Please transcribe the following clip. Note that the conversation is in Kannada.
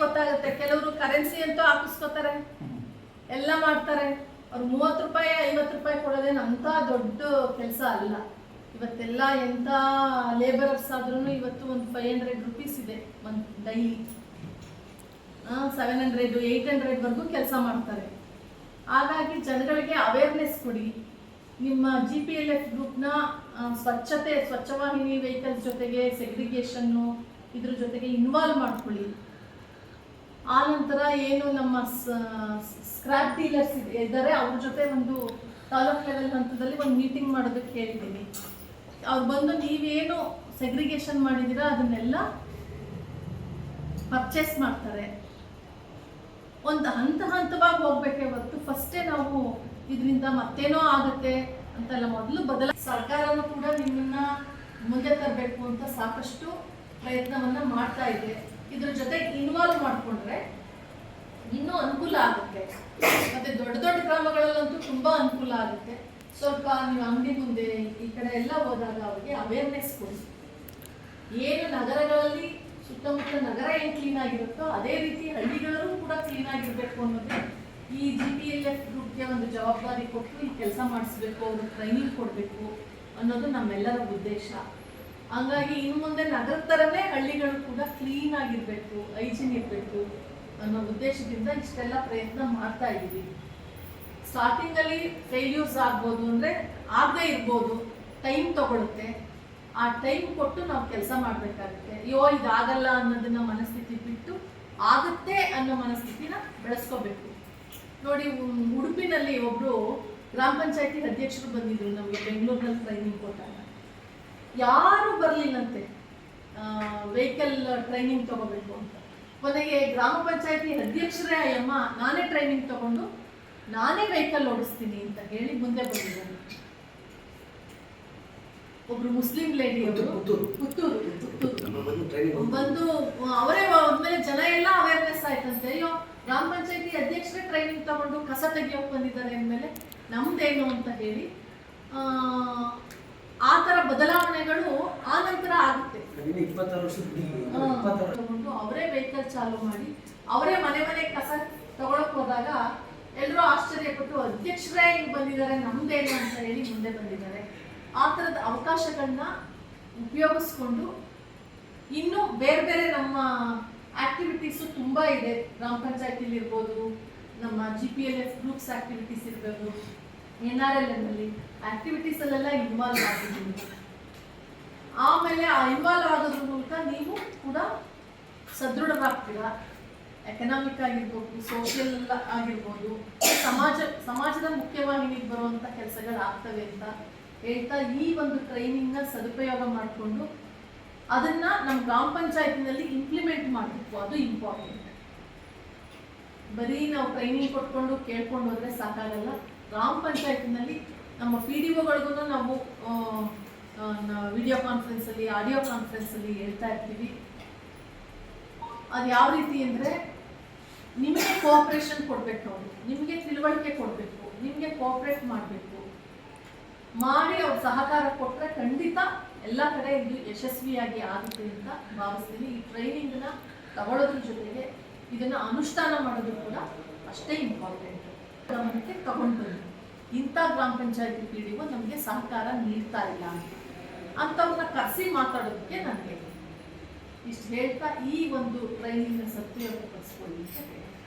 ಗೊತ್ತಾಗುತ್ತೆ. ಕೆಲವರು ಕರೆನ್ಸಿ ಅಂತೂ ಹಾಕಿಸ್ಕೋತಾರೆ, ಎಲ್ಲ ಮಾಡ್ತಾರೆ. ಅವ್ರು 30 ರೂಪಾಯಿ 50 ರೂಪಾಯಿ ಕೊಡೋದೇನು ಅಂತ ದೊಡ್ಡ ಕೆಲಸ ಅಲ್ಲ. ಇವತ್ತೆಲ್ಲ ಎಂಥ ಲೇಬರರ್ಸ್ ಆದ್ರೂ ಇವತ್ತು ಒಂದು 500 ರುಪೀಸ್ ಇದೆ ಒಂದು ಡೈಲಿ. 700 800 ಕೆಲಸ ಮಾಡ್ತಾರೆ. ಹಾಗಾಗಿ ಜನಗಳಿಗೆ ಅವೇರ್ನೆಸ್ ಕೊಡಿ. ನಿಮ್ಮ GPLF ಗ್ರೂಪ್ನ ಸ್ವಚ್ಛವಾಹಿನಿ ವೆಹಿಕಲ್ಸ್ ಜೊತೆಗೆ ಸೆಗ್ರಿಗೇಷನ್ನು ಇದ್ರ ಜೊತೆಗೆ ಇನ್ವಾಲ್ವ್ ಮಾಡ್ಕೊಳ್ಳಿ. ಆ ನಂತರ ಏನು ನಮ್ಮ ಸ್ಕ್ರಾಪ್ ಡೀಲರ್ಸ್ ಇದ್ದಾರೆ ಅವ್ರ ಜೊತೆ ಒಂದು ತಾಲೂಕ್ ಲೆವೆಲ್ ಹಂತದಲ್ಲಿ ಒಂದು ಮೀಟಿಂಗ್ ಮಾಡೋದಕ್ಕೆ ಹೇಳಿದ್ದೀನಿ. ಅವ್ರು ಬಂದು ನೀವೇನು ಸೆಗ್ರಿಗೇಷನ್ ಮಾಡಿದ್ದೀರಾ ಅದನ್ನೆಲ್ಲ ಪರ್ಚೇಸ್ ಮಾಡ್ತಾರೆ. ಒಂದು ಹಂತವಾಗಿ ಹೋಗ್ಬೇಕೇ ಹೊರತು ಫಸ್ಟೇ ನಾವು ಇದರಿಂದ ಮತ್ತೇನೋ ಆಗುತ್ತೆ ಅಂತೆಲ್ಲ ಮೊದಲು ಸರ್ಕಾರನೂ ಕೂಡ ನಿಮ್ಮನ್ನ ಮುಂದೆ ತರಬೇಕು ಅಂತ ಸಾಕಷ್ಟು ಪ್ರಯತ್ನವನ್ನ ಮಾಡ್ತಾ ಇದೆ. ಇದ್ರ ಜೊತೆ ಇನ್ವಾಲ್ವ್ ಮಾಡಿಕೊಂಡ್ರೆ ಇನ್ನೂ ಅನುಕೂಲ ಆಗುತ್ತೆ. ಮತ್ತೆ ದೊಡ್ಡ ಗ್ರಾಮಗಳಲ್ಲಂತೂ ತುಂಬಾ ಅನುಕೂಲ ಆಗುತ್ತೆ. ಸ್ವಲ್ಪ ನೀವು ಅಂಗಡಿ ಮುಂದೆ ಈ ಕಡೆ ಎಲ್ಲ ಹೋದಾಗ ಅವ್ರಿಗೆ ಅವೇರ್ನೆಸ್ ಕೊಡಿ. ಏನು ನಗರಗಳಲ್ಲಿ ಸುತ್ತಮುತ್ತ ನಗರ ಏನು ಕ್ಲೀನ್ ಆಗಿರುತ್ತೋ ಅದೇ ರೀತಿ ಹಳ್ಳಿಗಳಲ್ಲೂ ಕೂಡ ಕ್ಲೀನ್ ಆಗಿರ್ಬೇಕು ಅನ್ನೋದು ಈ GPLF ಗ್ರೂಪ್ಗೆ ಒಂದು ಜವಾಬ್ದಾರಿ ಕೊಟ್ಟು ಈ ಕೆಲಸ ಮಾಡಿಸ್ಬೇಕು, ಅವ್ರಿಗೆ ಟ್ರೈನಿಂಗ್ ಕೊಡಬೇಕು ಅನ್ನೋದು ನಮ್ಮೆಲ್ಲರ ಉದ್ದೇಶ. ಹಂಗಾಗಿ ಇನ್ನು ಮುಂದೆ ನಗರದ ಥರನೇ ಹಳ್ಳಿಗಳು ಕೂಡ ಕ್ಲೀನ್ ಆಗಿರಬೇಕು, ಹೈಜೀನ್ ಇರಬೇಕು ಅನ್ನೋ ಉದ್ದೇಶದಿಂದ ಇಷ್ಟೆಲ್ಲ ಪ್ರಯತ್ನ ಮಾಡ್ತಾ ಇದ್ದೀವಿ. ಸ್ಟಾರ್ಟಿಂಗಲ್ಲಿ ಫೇಲ್ಯೂರ್ಸ್ ಆಗ್ಬೋದು, ಅಂದರೆ ಆಗದೇ ಇರ್ಬೋದು, ಟೈಮ್ ತಗೊಳುತ್ತೆ. ಆ ಟೈಮ್ ಕೊಟ್ಟು ನಾವು ಕೆಲಸ ಮಾಡಬೇಕಾಗುತ್ತೆ. ಅಯ್ಯೋ ಇದಾಗಲ್ಲ ಅನ್ನೋದನ್ನ ಮನಸ್ಥಿತಿ ಬಿಟ್ಟು ಆಗುತ್ತೆ ಅನ್ನೋ ಮನಸ್ಥಿತಿನ ಬೆಳೆಸ್ಕೋಬೇಕು. ನೋಡಿ, ಉಡುಪಿನಲ್ಲಿ ಒಬ್ಬರು ಗ್ರಾಮ ಪಂಚಾಯತಿ ಅಧ್ಯಕ್ಷರು ಬಂದಿದ್ರು ನಮಗೆ ಬೆಂಗಳೂರಿನಲ್ಲಿ ಟ್ರೈನಿಂಗ್ ಕೊಟ್ಟಾಗ. ಯಾರು ಬರಲಿಲ್ಲಂತೆ ವೆಹಿಕಲ್ ಟ್ರೈನಿಂಗ್ ತಗೋಬೇಕು ಅಂತ. ಕೊನೆಗೆ ಗ್ರಾಮ ಪಂಚಾಯತಿ ಅಧ್ಯಕ್ಷರೇ ಅಯ್ಯಮ್ಮ ನಾನೇ ಟ್ರೈನಿಂಗ್ ತಗೊಂಡು ನಾನೇ ವೆಹಿಕಲ್ ಓಡಿಸ್ತೀನಿ ಅಂತ ಹೇಳಿ ಮುಂದೆ ಬಂದಿದ್ದಾರೆ. ಒಬ್ರು ಮುಸ್ಲಿಂ ಲೇಡಿ ಅವರು ಪುತ್ತೂರು ಬಂದು ಅವರೇ ಹೋದ್ಮೇಲೆ ಜನ ಎಲ್ಲ ಅವೇರ್ನೆಸ್ ಆಯ್ತಂತೆ. ಅಯ್ಯೋ ಗ್ರಾಮ ಪಂಚಾಯತಿ ಅಧ್ಯಕ್ಷರೇ ಟ್ರೈನಿಂಗ್ ತಗೊಂಡು ಕಸ ತೆಗಿಯೋಕೆ ಬಂದಿದ್ದಾರೆ ಅಂದಮೇಲೆ ನಮ್ದೇನು ಅಂತ ಹೇಳಿ ಆ ಥರ ಬದಲಾವಣೆಗಳು ಆ ನಂತರ ಆಗುತ್ತೆ. ತಗೊಂಡು ಅವರೇ ವೆಹಿಕಲ್ ಚಾಲು ಮಾಡಿ ಅವರೇ ಮನೆ ಕಸ ತಗೊಳಕ್ ಹೋದಾಗ ಎಲ್ಲರೂ ಆಶ್ಚರ್ಯಪಟ್ಟು ಅಧ್ಯಕ್ಷರೇ ಹಿಂಗೆ ಬಂದಿದ್ದಾರೆ ನಮ್ದೇನು ಅಂತ ಹೇಳಿ ಮುಂದೆ ಬಂದಿದ್ದಾರೆ. ಆ ಥರದ ಅವಕಾಶಗಳನ್ನ ಉಪಯೋಗಿಸ್ಕೊಂಡು ಇನ್ನು ಬೇರೆ ನಮ್ಮ ಆಕ್ಟಿವಿಟೀಸು ತುಂಬ ಇದೆ. ಗ್ರಾಮ ಪಂಚಾಯತಿಲಿ ಇರ್ಬೋದು, ನಮ್ಮ GPLF ಗ್ರೂಪ್ಸ್ ಆಕ್ಟಿವಿಟೀಸ್ ಇರ್ಬೋದು, NRLMನಲ್ಲಿ ಆಕ್ಟಿವಿಟೀಸಲ್ಲೆಲ್ಲ ಇನ್ವಾಲ್ವ್ ಆಗಿದ್ದೀನಿ. ಆಮೇಲೆ ಆ ಇನ್ವಾಲ್ವ್ ಆಗೋದ್ರ ಮೂಲಕ ನೀವು ಕೂಡ ಸದೃಢರಾಗ್ತೀರಾ. ಎಕನಾಮಿಕ್ ಆಗಿರ್ಬೋದು, ಸೋಷಿಯಲ್ ಆಗಿರ್ಬೋದು, ಸಮಾಜದ ಮುಖ್ಯವಾಹಿನಿಗೆ ಬರುವಂಥ ಕೆಲಸಗಳಾಗ್ತವೆ ಅಂತ ಹೇಳ್ತಾ ಈ ಒಂದು ಟ್ರೈನಿಂಗ್ನ ಸದುಪಯೋಗ ಮಾಡಿಕೊಂಡು ಅದನ್ನ ನಮ್ಮ ಗ್ರಾಮ ಪಂಚಾಯತಿನಲ್ಲಿ ಇಂಪ್ಲಿಮೆಂಟ್ ಮಾಡಬೇಕು. ಅದು ಇಂಪಾರ್ಟೆಂಟ್. ಬರೀ ನಾವು ಟ್ರೈನಿಂಗ್ ಕೊಟ್ಕೊಂಡು ಕೇಳ್ಕೊಂಡು ಹೋದ್ರೆ ಸಾಕಾಗಲ್ಲ. ಗ್ರಾಮ ಪಂಚಾಯತಿನಲ್ಲಿ ನಮ್ಮ PDOಗಳಿಗೂ ನಾವು ವಿಡಿಯೋ ಕಾನ್ಫರೆನ್ಸಲ್ಲಿ ಆಡಿಯೋ ಕಾನ್ಫರೆನ್ಸಲ್ಲಿ ಹೇಳ್ತಾ ಇರ್ತೀವಿ. ಅದು ಯಾವ ರೀತಿ ಅಂದರೆ ನಿಮಗೆ ಕೋಆಪ್ರೇಷನ್ ಕೊಡಬೇಕು, ಅವರು ನಿಮಗೆ ತಿಳುವಳಿಕೆ ಕೊಡಬೇಕು, ನಿಮಗೆ ಕೋಆಪ್ರೇಟ್ ಮಾಡಬೇಕು. ಮಾಡಿ ಅವ್ರ ಸಹಕಾರ ಕೊಟ್ಟರೆ ಖಂಡಿತ ಎಲ್ಲ ಕಡೆ ಇದು ಯಶಸ್ವಿಯಾಗಿ ಆಗುತ್ತೆ ಅಂತ ಭಾವಿಸ್ತೀನಿ. ಈ ಟ್ರೈನಿಂಗ್ನ ತಗೊಳ್ಳೋದ್ರ ಜೊತೆಗೆ ಇದನ್ನ ಅನುಷ್ಠಾನ ಮಾಡೋದು ಕೂಡ ಅಷ್ಟೇ ಇಂಪಾರ್ಟೆಂಟ್. ಗಮನಕ್ಕೆ ತಗೊಂಡು ಬನ್ನಿ. ಇಂಥ ಗ್ರಾಮ ಪಂಚಾಯತಿ PDO ನಮಗೆ ಸಹಕಾರ ನೀಡ್ತಾ ಇಲ್ಲ ಅಂಥವ್ರನ್ನ ಕರೆಸಿ ಮಾತಾಡೋದಕ್ಕೆ ನನಗೆ ಇಷ್ಟು ಹೇಳ್ತಾ ಈ ಒಂದು ಟ್ರೈನಿಂಗ್ನ ಸದುಪಯೋಗಪಡಿಸ್ಕೊಳ್ಳಿ ಅಂತ ಹೇಳ್ತೀನಿ.